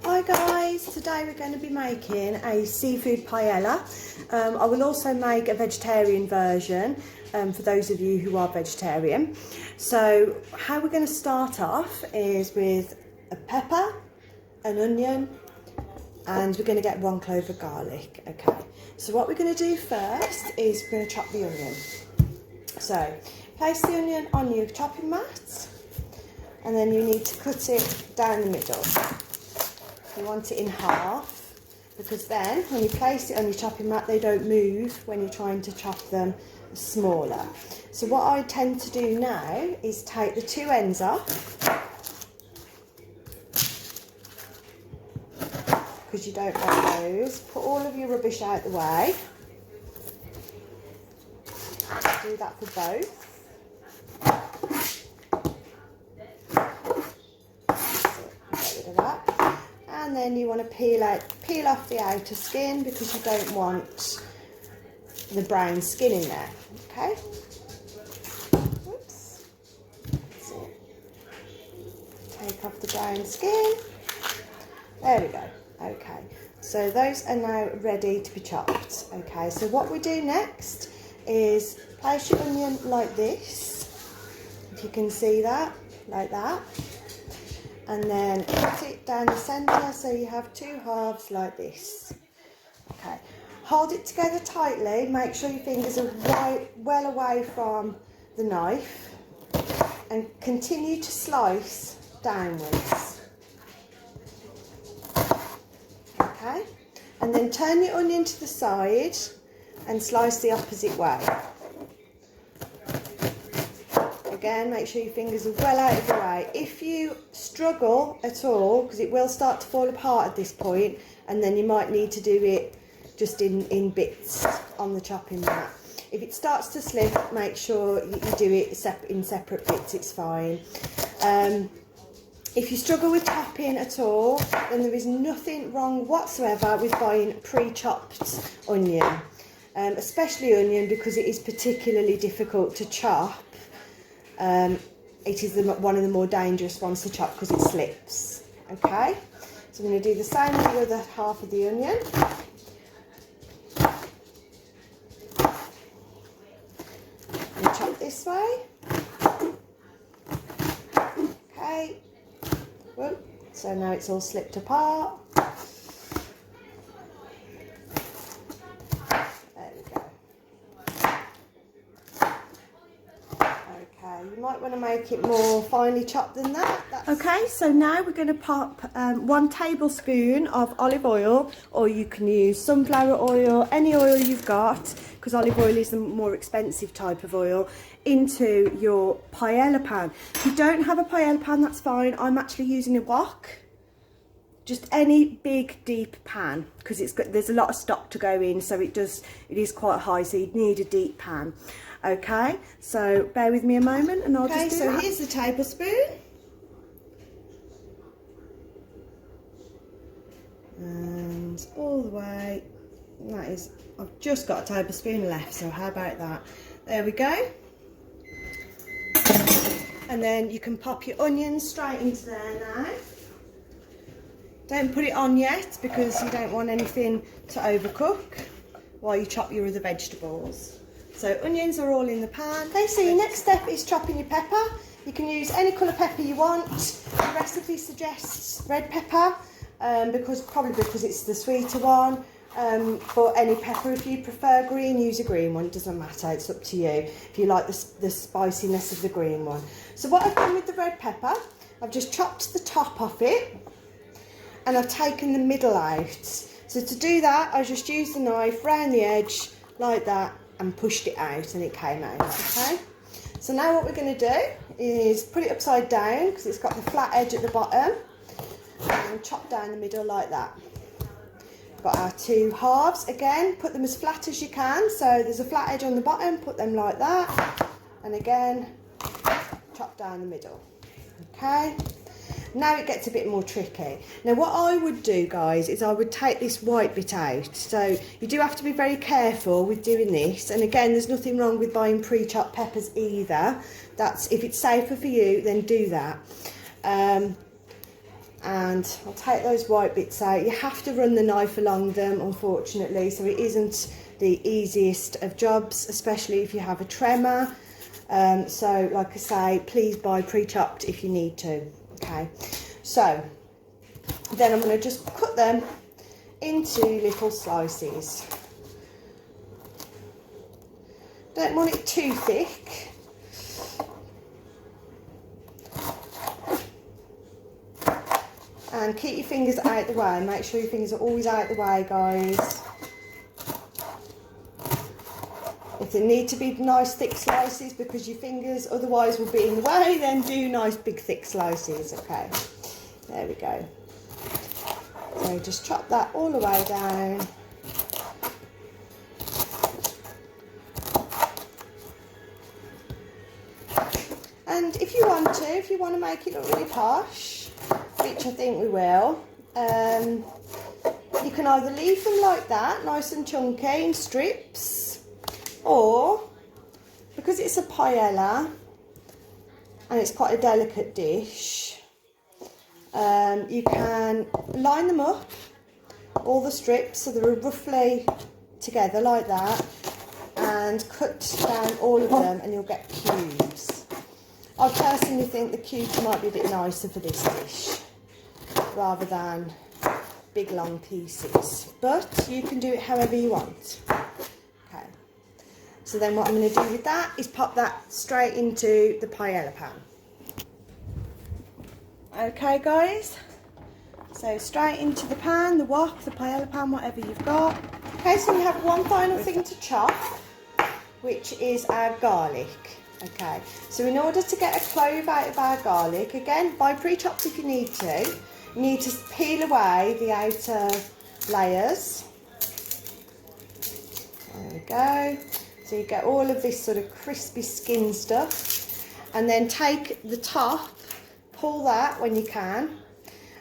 Hi guys, today we're going to be making a seafood paella. I will also make a vegetarian version for those of you who are vegetarian. So how we're going to start off is with a pepper, an onion, and we're going to get 1 clove of garlic. Okay, so what we're going to do first is we're going to chop the onion. So place the onion on your chopping mat, and then you need to cut it down the middle. You want it in half, because then when you place it on your chopping mat they don't move when you're trying to chop them smaller. So what I tend to do now is take the 2 ends off, because you don't want those. Put all of your rubbish out the way. Do that for both. Get rid of that. And then you want to peel off the outer skin, because you don't want the brown skin in there. Okay. Oops. So, take off the brown skin. There we go. Okay. So those are now ready to be chopped. Okay. So what we do next is place your onion like this. If you can see that, like that. And then cut it down the centre so you have 2 halves like this. Okay, hold it together tightly, make sure your fingers are well away from the knife, and continue to slice downwards. Okay, and then turn your onion to the side and slice the opposite way. Again, make sure your fingers are well out of the way. If you struggle at all, because it will start to fall apart at this point, and then you might need to do it just in bits on the chopping mat. If it starts to slip, make sure you do it in separate bits, it's fine. If you struggle with chopping at all, then there is nothing wrong whatsoever with buying pre-chopped onion, especially onion, because it is particularly difficult to chop. It is one of the more dangerous ones to chop because it slips. Okay, so I'm going to do the same with the other half of the onion. And chop this way. Okay, whoop. So now it's all slipped apart. You might want to make it more finely chopped than that. Okay, so now we're going to pop 1 tablespoon of olive oil, or you can use sunflower oil, any oil you've got, because olive oil is the more expensive type of oil, into your paella pan. If you don't have a paella pan, that's fine. I'm actually using a wok. Just any big deep pan, because there's a lot of stock to go in, so it is quite high, so you'd need a deep pan. Okay, so bear with me a moment and I'll just do that. Okay, so here's the tablespoon. And all the way, that is, I've just got a tablespoon left, so how about that? There we go. And then you can pop your onions straight into there now. Don't put it on yet, because you don't want anything to overcook while you chop your other vegetables. So onions are all in the pan. Okay, so your next step is chopping your pepper. You can use any colour pepper you want. The recipe suggests red pepper, because it's the sweeter one. But any pepper, if you prefer green, use a green one. It doesn't matter, it's up to you if you like the spiciness of the green one. So what I've done with the red pepper, I've just chopped the top off it, and I've taken the middle out. So to do that, I just used the knife round the edge like that and pushed it out, and it came out. Okay, so now what we're going to do is put it upside down, because it's got the flat edge at the bottom, and chop down the middle like that. Got our 2 halves. Again, put them as flat as you can, so there's a flat edge on the bottom, put them like that, and again chop down the middle. Okay, now it gets a bit more tricky. Now what I would do, guys, is I would take this white bit out. So you do have to be very careful with doing this, and again, there's nothing wrong with buying pre-chopped peppers either. That's, if it's safer for you, then do that. And I'll take those white bits out. You have to run the knife along them, unfortunately, so it isn't the easiest of jobs, especially if you have a tremor. So like I say, please buy pre-chopped if you need to. Okay, so then I'm going to just cut them into little slices. Don't want it too thick. And keep your fingers out the way. Make sure your fingers are always out the way, guys. If they need to be nice thick slices because your fingers otherwise will be in the way, then do nice big thick slices. Okay, there we go. So just chop that all the way down. And if you want to make it look really posh, which I think we will, you can either leave them like that, nice and chunky in strips, or because it's a paella and it's quite a delicate dish, you can line them up, all the strips, so they're roughly together like that, and cut down all of them and you'll get cubes. I personally think the cubes might be a bit nicer for this dish rather than big long pieces, but you can do it however you want. Okay, so then what I'm going to do with that is pop that straight into the paella pan. Okay guys, so straight into the pan, the wok, the paella pan, whatever you've got. Okay, so we have one final thing to chop, which is our garlic. Okay, so in order to get a clove out of our garlic, again, buy pre-chopped if you need to. You need to peel away the outer layers. There we go. So you get all of this sort of crispy skin stuff. And then take the top, pull that when you can,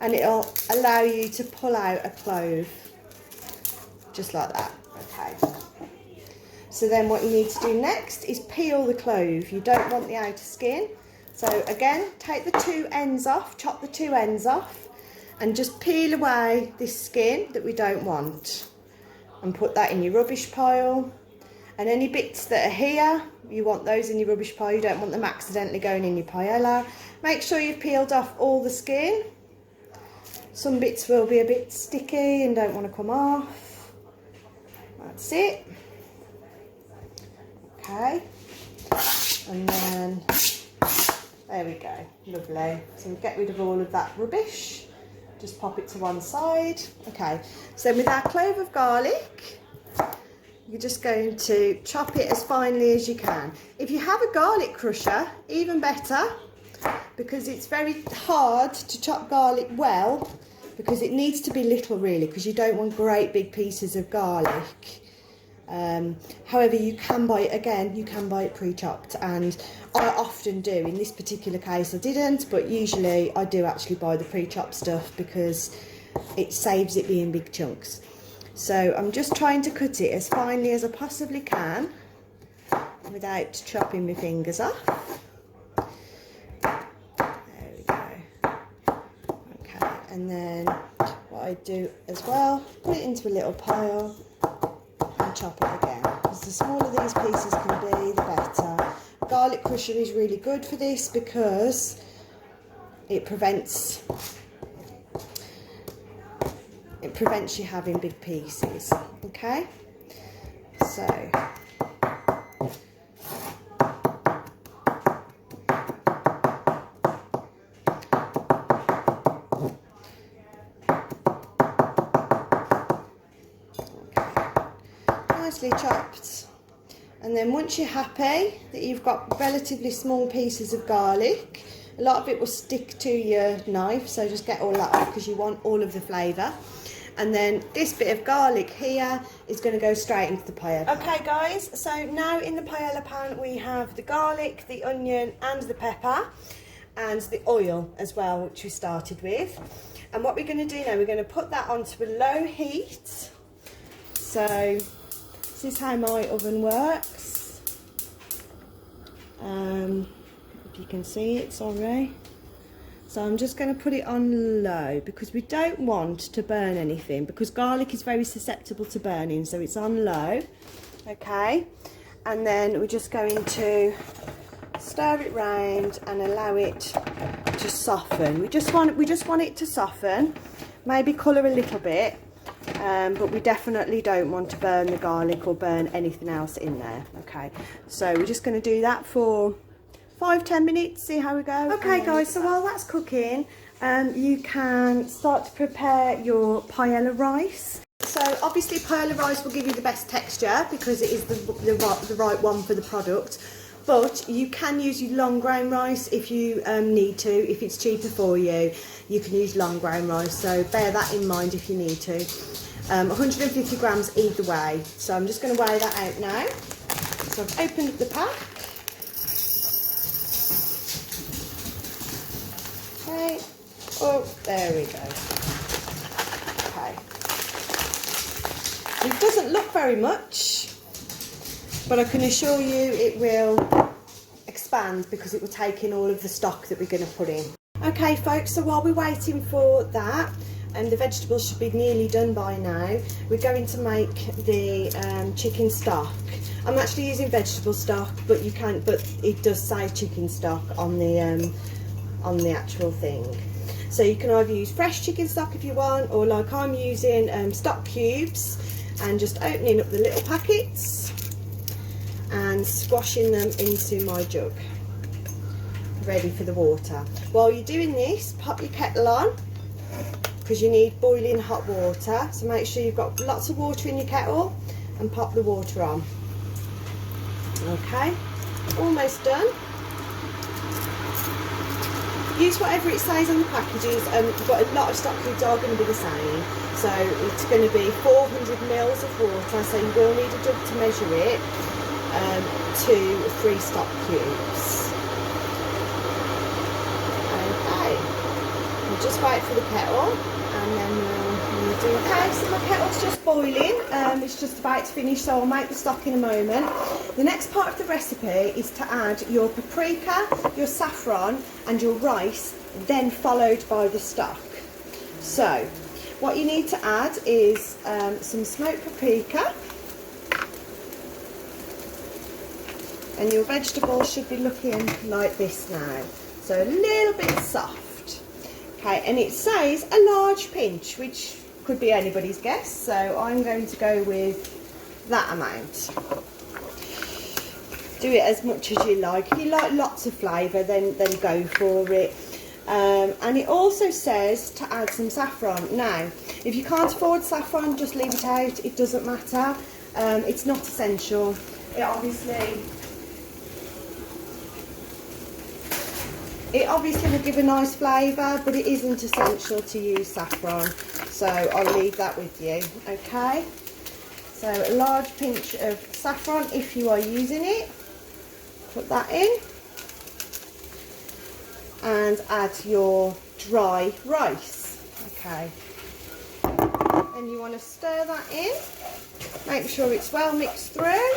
and it'll allow you to pull out a clove. Just like that, okay. So then what you need to do next is peel the clove. You don't want the outer skin. So again, take the two ends off, chop the two ends off, and just peel away this skin that we don't want. And put that in your rubbish pile. And any bits that are here, you want those in your rubbish pile. You don't want them accidentally going in your paella. Make sure you've peeled off all the skin. Some bits will be a bit sticky and don't want to come off. That's it. Okay, and then there we go, lovely. So we get rid of all of that rubbish, just pop it to one side. Okay, so with our clove of garlic, you're just going to chop it as finely as you can. If you have a garlic crusher, even better, because it's very hard to chop garlic well, because it needs to be little really, because you don't want great big pieces of garlic. However, you can buy it, again, you can buy it pre-chopped, and I often do. In this particular case I didn't, but usually I do actually buy the pre-chopped stuff because it saves it being big chunks. So I'm just trying to cut it as finely as I possibly can without chopping my fingers off. There we go. Okay, and then what I do as well, put it into a little pile and chop it again. Because the smaller these pieces can be, the better. Garlic crusher is really good for this because it prevents you having big pieces. Okay, so nicely chopped. And then once you're happy that you've got relatively small pieces of garlic, a lot of it will stick to your knife, so just get all that off because you want all of the flavour. And then this bit of garlic here is going to go straight into the paella pan. Okay guys, so now in the paella pan we have the garlic, the onion and the pepper and the oil as well, which we started with. And what we're going to do now, we're going to put that onto a low heat. So this is how my oven works. If you can see it, sorry. It's So I'm just going to put it on low because we don't want to burn anything, because garlic is very susceptible to burning, so it's on low. Okay, and then we're just going to stir it round and allow it to soften. We just want it to soften, maybe colour a little bit, but we definitely don't want to burn the garlic or burn anything else in there. Okay, so we're just going to do that for 5-10 minutes, see how we go. Okay guys, so while that's cooking, you can start to prepare your paella rice. So obviously paella rice will give you the best texture because it is the right one for the product, but you can use your long grain rice if you need to. If it's cheaper for you, you can use long grain rice, so bear that in mind if you need to. 150 grams either way. So I'm just going to weigh that out now. So I've opened up the pack. Okay. Oh, there we go. Okay. It doesn't look very much, but I can assure you it will expand because it will take in all of the stock that we're going to put in. Okay folks, so while we're waiting for that, and the vegetables should be nearly done by now, we're going to make the chicken stock. I'm actually using vegetable stock, but it does say chicken stock on the actual thing. So you can either use fresh chicken stock if you want, or like I'm using stock cubes, and just opening up the little packets and squashing them into my jug, ready for the water. While you're doing this, pop your kettle on, because you need boiling hot water, so make sure you've got lots of water in your kettle and pop the water on. Okay, almost done. Use whatever it says on the packages, but a lot of stock cubes are going to be the same. So it's going to be 400 mils of water, so you will need a jug to measure it, to 3 stock cubes. Okay, we'll just wait for the kettle and then we'll do it. Okay, so my kettle's just boiling, it's just about to finish, so I'll make the stock in a moment. The next part of the recipe is to add your paprika, your saffron and your rice, then followed by the stock. So what you need to add is some smoked paprika, and your vegetables should be looking like this now, so a little bit soft. Okay, and it says a large pinch, which could be anybody's guess, so I'm going to go with that amount. Do it as much as you like. If you like lots of flavour, then go for it. And it also says to add some saffron. Now, if you can't afford saffron, just leave it out. It doesn't matter. It's not essential. It obviously will give a nice flavour, but it isn't essential to use saffron. So I'll leave that with you. Okay. So a large pinch of saffron if you are using it. Put that in. And add your dry rice. Okay. And you want to stir that in. Make sure it's well mixed through.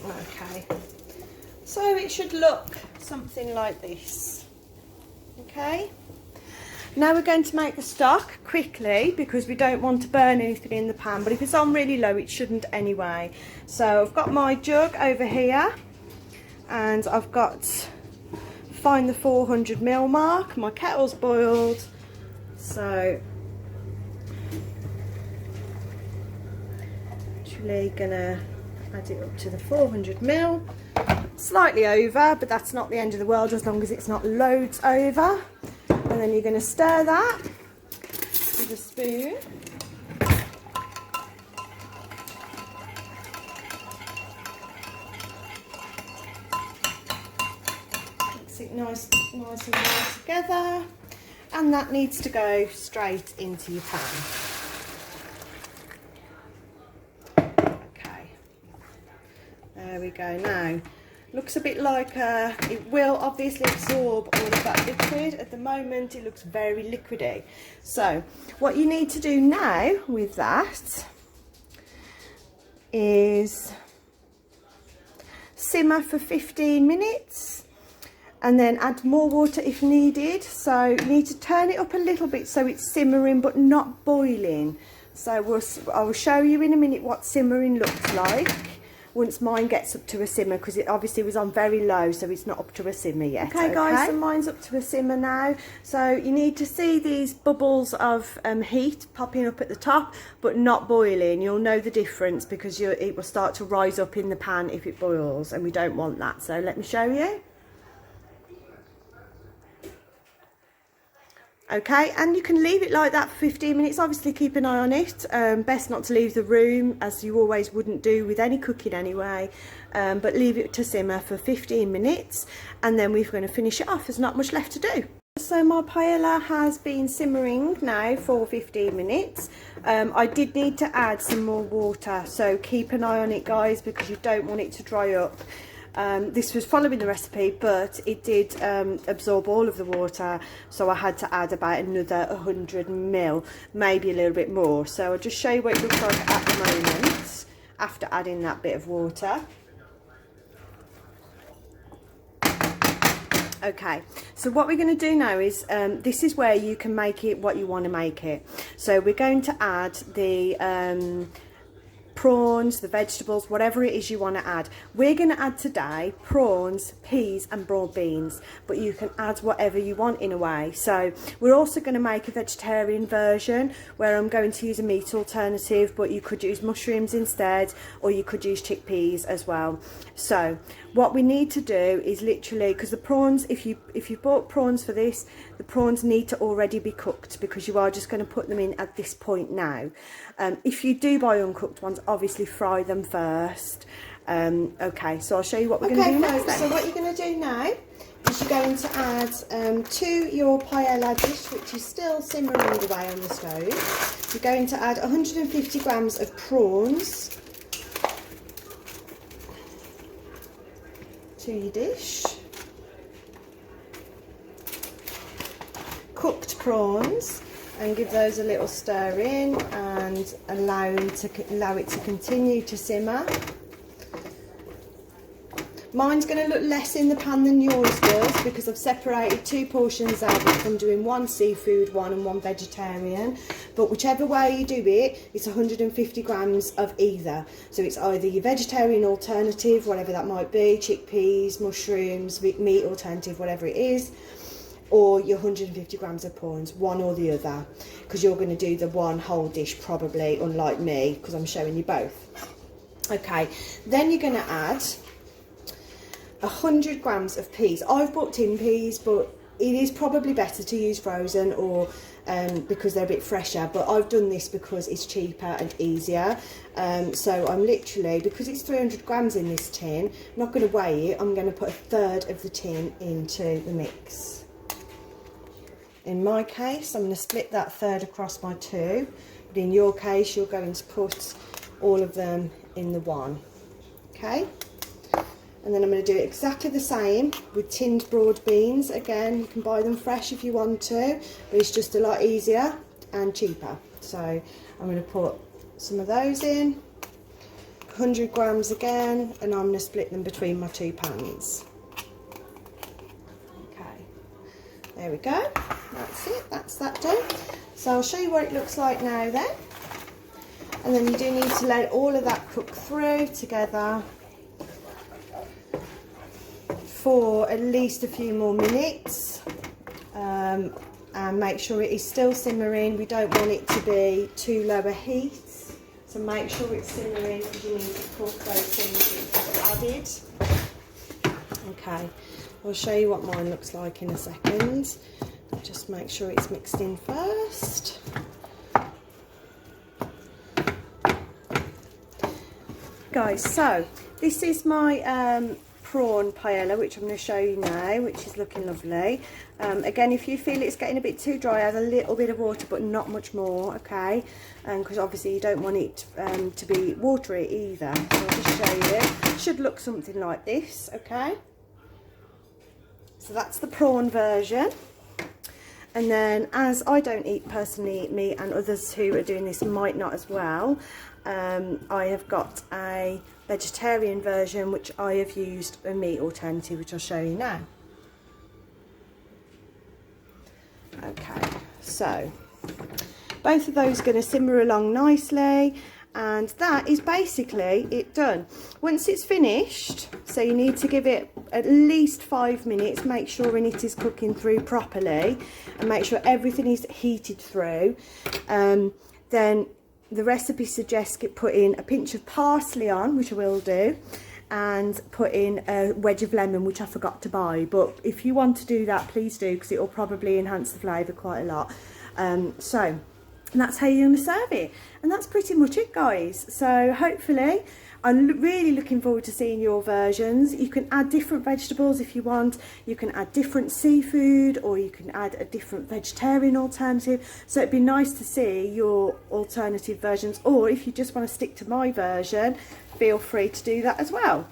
Okay. So it should look something like this. Okay. Now we're going to make the stock quickly because we don't want to burn anything in the pan, but if it's on really low it shouldn't anyway. So I've got my jug over here and I've got, find the 400 ml mark, my kettle's boiled, so actually gonna add it up to the 400 ml, slightly over, but that's not the end of the world as long as it's not loads over. And then you're going to stir that with a spoon. Mix it nice and well together. And that needs to go straight into your pan. Okay. There we go. Now, looks a bit like it will obviously absorb all of that liquid. At the moment it looks very liquidy. So what you need to do now with that is simmer for 15 minutes and then add more water if needed. So you need to turn it up a little bit so it's simmering but not boiling. So I will show you in a minute what simmering looks like once mine gets up to a simmer, because it obviously was on very low, so it's not up to a simmer yet. Okay guys, so mine's up to a simmer now. So you need to see these bubbles of heat popping up at the top but not boiling. You'll know the difference because it will start to rise up in the pan if it boils, and we don't want that. So let me show you. Okay, and you can leave it like that for 15 minutes. Obviously keep an eye on it. Best not to leave the room, as you always wouldn't do with any cooking anyway. But leave it to simmer for 15 minutes and then we're going to finish it off. There's not much left to do. So my paella has been simmering now for 15 minutes. I did need to add some more water, so keep an eye on it guys, because you don't want it to dry up. This was following the recipe, but it did absorb all of the water, so I had to add about another 100 ml, maybe a little bit more. So I'll just show you what it looks like at the moment after adding that bit of water. Okay, so what we're going to do now is this is where you can make it what you want to make it. So we're going to add the prawns, the vegetables, whatever it is you want to add. We're going to add today prawns, peas and broad beans, but you can add whatever you want in a way. So we're also going to make a vegetarian version where I'm going to use a meat alternative, but you could use mushrooms instead, or you could use chickpeas as well. So what we need to do is literally, because the prawns, if you bought prawns for this, the prawns need to already be cooked, because you are just going to put them in at this point now. If you do buy uncooked ones, obviously fry them first. Okay, so I'll show you what we're going to do next. So what you're going to do now is you're going to add to your paella dish, which is still simmering away on the stove. You're going to add 150 grams of prawns to your dish. Cooked prawns, and give those a little stir in and allow it to continue to simmer. Mine's going to look less in the pan than yours does, because I've separated two portions out. I'm doing one seafood one and one vegetarian, but whichever way you do it, it's 150 grams of either. So it's either your vegetarian alternative, whatever that might be, chickpeas, mushrooms, meat alternative, whatever it is, or your 150 grams of prawns, one or the other, because you're going to do the one whole dish probably, unlike me, because I'm showing you both. Okay, then you're going to add 100 grams of peas. I've bought tin peas, but it is probably better to use frozen, or because they're a bit fresher, but I've done this because it's cheaper and easier. So I'm literally, because it's 300 grams in this tin, I'm not going to weigh it, I'm going to put a third of the tin into the mix. In my case, I'm going to split that third across my two, but in your case, you're going to put all of them in the one. Okay? And then I'm going to do exactly the same with tinned broad beans. Again, you can buy them fresh if you want to, but it's just a lot easier and cheaper. So I'm going to put some of those in, 100 grams again, and I'm going to split them between my two pans. Okay, there we go. That's it, that's that done. So I'll show you what it looks like now then. And then you do need to let all of that cook through together for at least a few more minutes, and make sure it is still simmering. We don't want it to be too low a heat, so make sure it's simmering, because you need to cook those things that you've added. Okay, I'll show you what mine looks like in a second. Just make sure it's mixed in first. Guys, so this is my prawn paella, which I'm going to show you now, which is looking lovely. Again, if you feel it's getting a bit too dry, add a little bit of water, but not much more, okay? Because obviously you don't want it to be watery either. So I'll just show you. It should look something like this, okay? So that's the prawn version. And then, as I don't personally eat meat, and others who are doing this might not as well, I have got a vegetarian version which I have used a meat alternative, which I'll show you now. Okay, so both of those are going to simmer along nicely, and that is basically it done. Once it's finished, so you need to give it at least 5 minutes, make sure it is cooking through properly and make sure everything is heated through. Then the recipe suggests putting a pinch of parsley on, which I will do, and put in a wedge of lemon, which I forgot to buy, but if you want to do that, please do, because it will probably enhance the flavour quite a lot. So that's how you're going to serve it, and that's pretty much it, guys. So hopefully, I'm really looking forward to seeing your versions. You can add different vegetables if you want, you can add different seafood, or you can add a different vegetarian alternative. So it'd be nice to see your alternative versions, or if you just want to stick to my version, feel free to do that as well.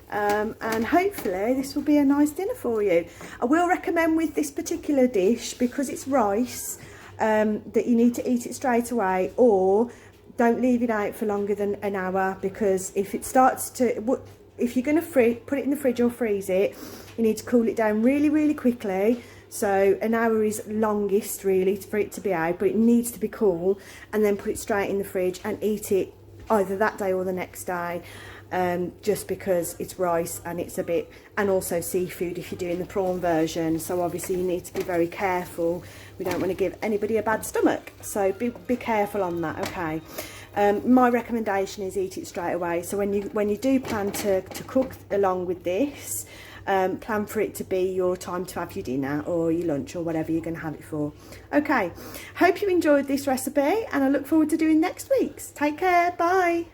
And hopefully this will be a nice dinner for you. I will recommend with this particular dish, because it's rice, that you need to eat it straight away, or don't leave it out for longer than an hour, because if it starts to, if you're going to put it in the fridge or freeze it, you need to cool it down really quickly. So an hour is longest really for it to be out, but it needs to be cool, and then put it straight in the fridge and eat it either that day or the next day. Just because it's rice and it's a bit, and also seafood if you're doing the prawn version, so obviously you need to be very careful. We don't want to give anybody a bad stomach, so be careful on that. Okay, my recommendation is eat it straight away. So when you do plan to cook along with this, plan for it to be your time to have your dinner or your lunch or whatever you're going to have it for. Okay, hope you enjoyed this recipe, and I look forward to doing next week's. Take care, bye.